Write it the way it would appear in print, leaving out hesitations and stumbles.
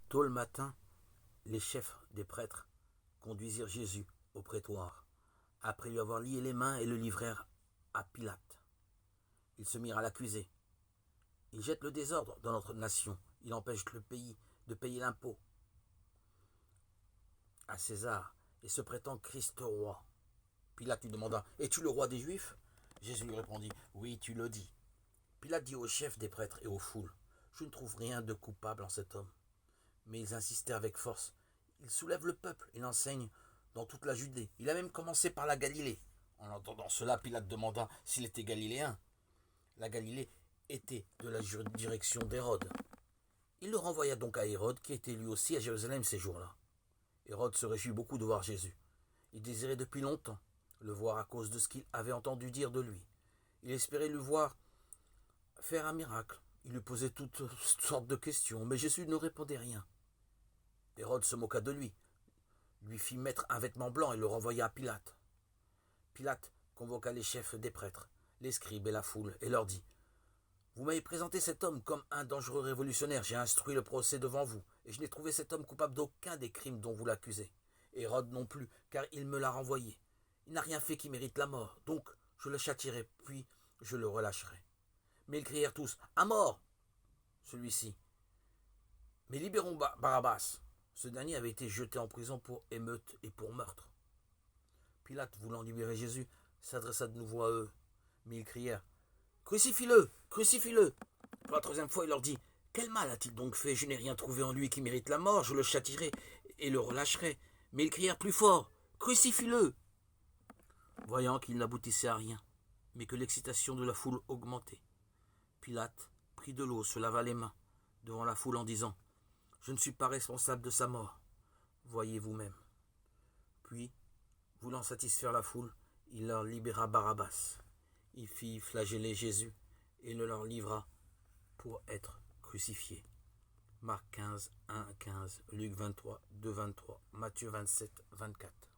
Tôt le matin, les chefs des prêtres conduisirent Jésus au prétoire, après lui avoir lié les mains et le livrèrent à Pilate. Ils se mirent à l'accuser. Il jette le désordre dans notre nation. Il empêche le pays de payer l'impôt à César et se prétend Christ roi. Pilate lui demanda: Es-tu le roi des Juifs? Jésus lui répondit: Oui, tu le dis. Pilate dit aux chefs des prêtres et aux foules: Je ne trouve rien de coupable en cet homme. Mais ils insistèrent avec force. Il soulève le peuple, il enseigne dans toute la Judée. Il a même commencé par la Galilée. En entendant cela, Pilate demanda s'il était galiléen. La Galilée était de la direction d'Hérode. Il le renvoya donc à Hérode, qui était lui aussi à Jérusalem ces jours-là. Hérode se réjouit beaucoup de voir Jésus. Il désirait depuis longtemps le voir à cause de ce qu'il avait entendu dire de lui. Il espérait le voir faire un miracle. Il lui posait toutes sortes de questions, mais Jésus ne répondait rien. Hérode se moqua de lui fit mettre un vêtement blanc et le renvoya à Pilate. Pilate convoqua les chefs des prêtres, les scribes et la foule, et leur dit: Vous m'avez présenté cet homme comme un dangereux révolutionnaire. J'ai instruit le procès devant vous, et je n'ai trouvé cet homme coupable d'aucun des crimes dont vous l'accusez. Hérode non plus, car il me l'a renvoyé. Il n'a rien fait qui mérite la mort, donc je le châtierai, puis je le relâcherai. Mais ils crièrent tous: À mort celui-ci. Mais libérons Barabbas. Ce dernier avait été jeté en prison pour émeute et pour meurtre. Pilate, voulant libérer Jésus, s'adressa de nouveau à eux. Mais ils crièrent: Crucifie-le! Crucifie-le! Pour la troisième fois, il leur dit: Quel mal a-t-il donc fait? Je n'ai rien trouvé en lui qui mérite la mort. Je le châtierai et le relâcherai. Mais ils crièrent plus fort: Crucifie-le! Voyant qu'il n'aboutissait à rien, mais que l'excitation de la foule augmentait, Pilate prit de l'eau, se lava les mains devant la foule en disant: Je ne suis pas responsable de sa mort. Voyez vous-même. Puis, voulant satisfaire la foule, il leur libéra Barabbas. Il fit flageller Jésus et le leur livra pour être crucifié. Marc 15, 1, 15, Luc 23, 2, 23, Matthieu 27, 24.